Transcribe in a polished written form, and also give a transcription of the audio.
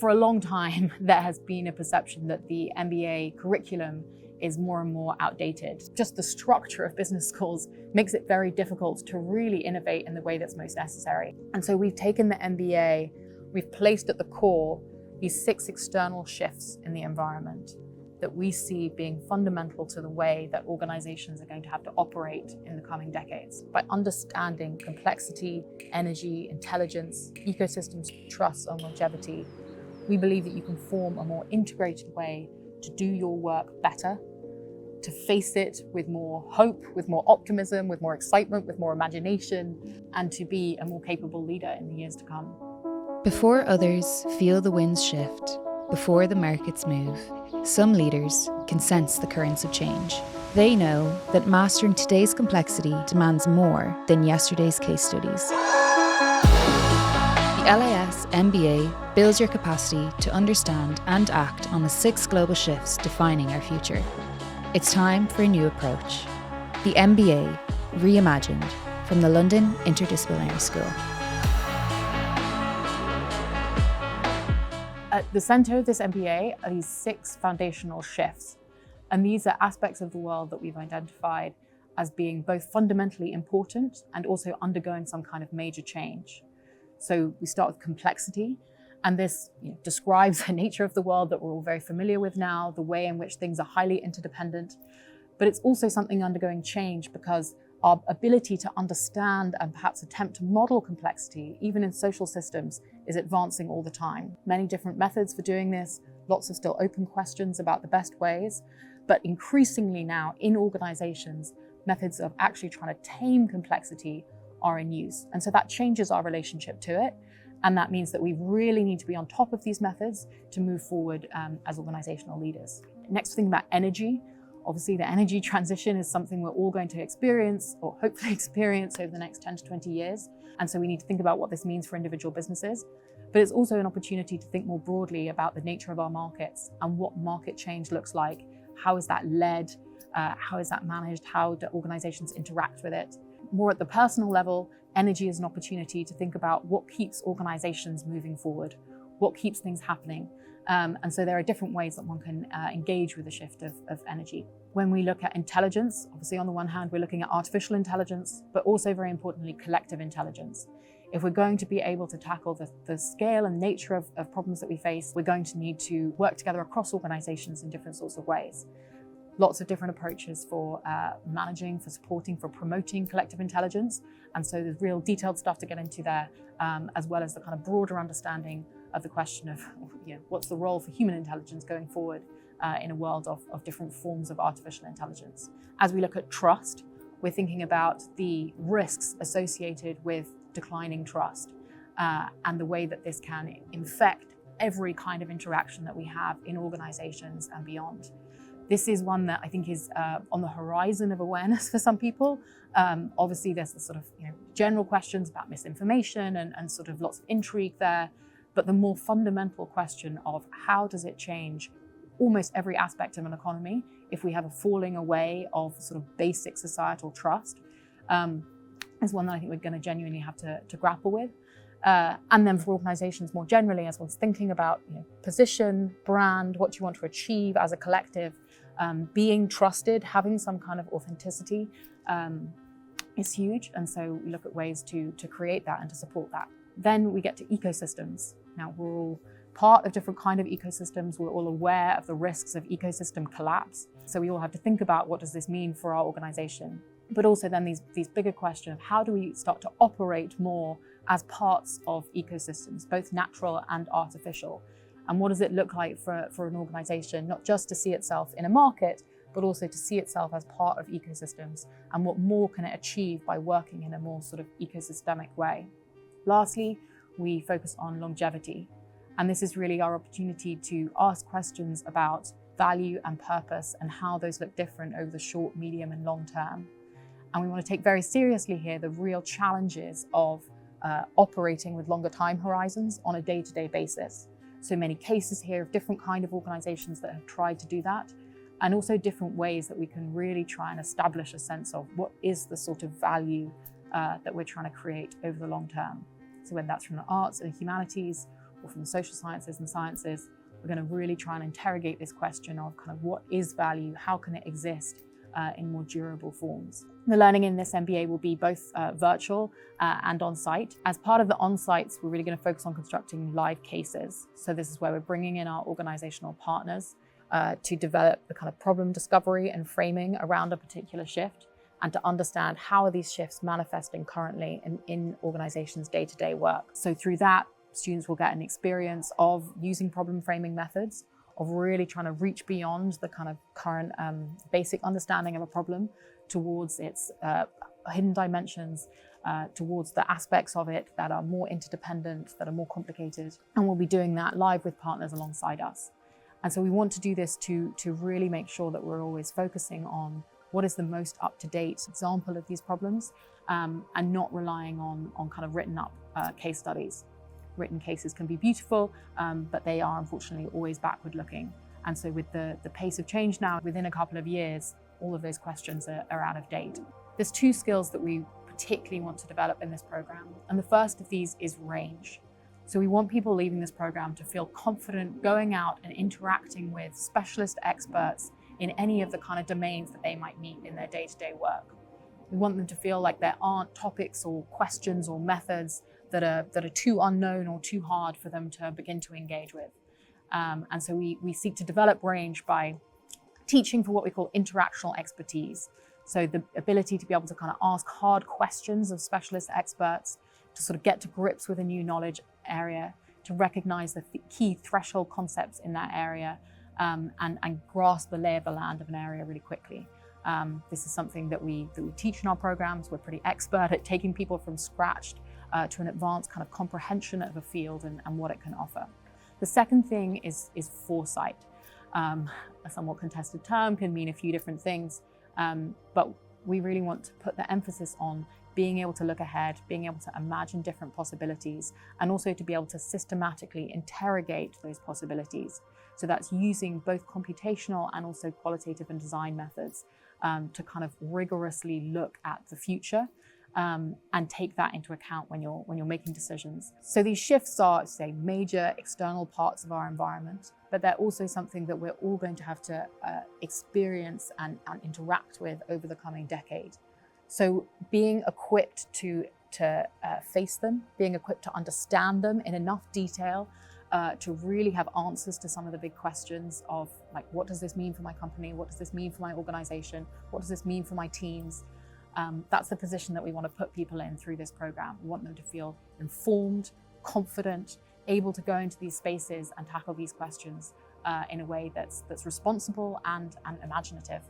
For a long time, there has been a perception that the MBA curriculum is more and more outdated. Just the structure of business schools makes it very difficult to really innovate in the way that's most necessary. And so we've taken the MBA, we've placed at the core these 6 external shifts in the environment that we see being fundamental to the way that organizations are going to have to operate in the coming decades. By understanding complexity, energy, intelligence, ecosystems, trust, and longevity, we believe that you can form a more integrated way to do your work better, to face it with more hope, with more optimism, with more excitement, with more imagination, and to be a more capable leader in the years to come. Before others feel the winds shift, before the markets move, some leaders can sense the currents of change. They know that mastering today's complexity demands more than yesterday's case studies. The LIS MBA builds your capacity to understand and act on the 6 global shifts defining our future. It's time for a new approach. The MBA, reimagined from the London Interdisciplinary School. At the center of this MBA are these 6 foundational shifts. And these are aspects of the world that we've identified as being both fundamentally important and also undergoing some kind of major change. So we start with complexity, and this describes the nature of the world that we're all very familiar with now, the way in which things are highly interdependent. But it's also something undergoing change because our ability to understand and perhaps attempt to model complexity, even in social systems, is advancing all the time. Many different methods for doing this, lots of still open questions about the best ways, but increasingly now in organizations, methods of actually trying to tame complexity are in use. And so that changes our relationship to it. And that means that we really need to be on top of these methods to move forward as organizational leaders. Next thing about energy. Obviously, the energy transition is something we're all going to experience, or hopefully experience, over the next 10 to 20 years. And so we need to think about what this means for individual businesses. But it's also an opportunity to think more broadly about the nature of our markets and what market change looks like. How is that led? How is that managed? How do organizations interact with it? More at the personal level, energy is an opportunity to think about what keeps organizations moving forward, what keeps things happening. And so there are different ways that one can engage with the shift of energy. When we look at intelligence, obviously on the one hand, we're looking at artificial intelligence, but also very importantly, collective intelligence. If we're going to be able to tackle the scale and nature of problems that we face, we're going to need to work together across organizations in different sorts of ways. Lots of different approaches for managing, for supporting, for promoting collective intelligence. And so there's real detailed stuff to get into there, as well as the kind of broader understanding of the question of what's the role for human intelligence going forward in a world of different forms of artificial intelligence. As we look at trust, we're thinking about the risks associated with declining trust and the way that this can infect every kind of interaction that we have in organizations and beyond. This is one that I think is on the horizon of awareness for some people. Obviously, there's the sort of general questions about misinformation and sort of lots of intrigue there. But the more fundamental question of how does it change almost every aspect of an economy if we have a falling away of sort of basic societal trust is one that I think we're going to genuinely have to grapple with. And then for organizations more generally, as one's thinking about position, brand, what you want to achieve as a collective, being trusted, having some kind of authenticity is huge. And so we look at ways to create that and to support that. Then we get to ecosystems. Now, we're all part of different kind of ecosystems. We're all aware of the risks of ecosystem collapse. So we all have to think about what does this mean for our organization. But also then these bigger questions of how do we start to operate more as parts of ecosystems, both natural and artificial. And what does it look like for an organization, not just to see itself in a market, but also to see itself as part of ecosystems, and what more can it achieve by working in a more sort of ecosystemic way. Lastly, we focus on longevity. And this is really our opportunity to ask questions about value and purpose and how those look different over the short, medium, and long term. And we want to take very seriously here the real challenges of operating with longer time horizons on a day-to-day basis. So many cases here of different kind of organizations that have tried to do that, and also different ways that we can really try and establish a sense of what is the sort of value that we're trying to create over the long term. So whether that's from the arts and the humanities, or from the social sciences and sciences. We're going to really try and interrogate this question of kind of what is value, how can it exist in more durable forms. The learning in this MBA will be both virtual and on-site. As part of the on-sites, we're really going to focus on constructing live cases. So this is where we're bringing in our organizational partners to develop the kind of problem discovery and framing around a particular shift, and to understand how are these shifts manifesting currently in organizations' day-to-day work. So through that, students will get an experience of using problem framing methods, of really trying to reach beyond the kind of current basic understanding of a problem towards its hidden dimensions, towards the aspects of it that are more interdependent, that are more complicated. And we'll be doing that live with partners alongside us. And so we want to do this to really make sure that we're always focusing on what is the most up-to-date example of these problems, and not relying on kind of written up case studies. Written cases can be beautiful, but they are unfortunately always backward looking. And so with the pace of change now, within a couple of years, all of those questions are out of date. There's two skills that we particularly want to develop in this program. And the first of these is range. So we want people leaving this program to feel confident going out and interacting with specialist experts in any of the kind of domains that they might meet in their day-to-day work. We want them to feel like there aren't topics or questions or methods that are too unknown or too hard for them to begin to engage with. And so we seek to develop range by teaching for what we call interactional expertise. So the ability to be able to kind of ask hard questions of specialist experts, to sort of get to grips with a new knowledge area, to recognize the key threshold concepts in that area, and grasp the lay of the land of an area really quickly. This is something that we teach in our programs. We're pretty expert at taking people from scratch to an advanced kind of comprehension of a field and what it can offer. The second thing is foresight. A somewhat contested term, can mean a few different things, but we really want to put the emphasis on being able to look ahead, being able to imagine different possibilities, and also to be able to systematically interrogate those possibilities. So that's using both computational and also qualitative and design methods to kind of rigorously look at the future and take that into account when you're making decisions. So these shifts are, say, major external parts of our environment, but they're also something that we're all going to have to experience and interact with over the coming decade. So being equipped to face them, being equipped to understand them in enough detail to really have answers to some of the big questions of, like, what does this mean for my company? What does this mean for my organization? What does this mean for my teams? That's the position that we want to put people in through this program. We want them to feel informed, confident, able to go into these spaces and tackle these questions in a way that's responsible and imaginative.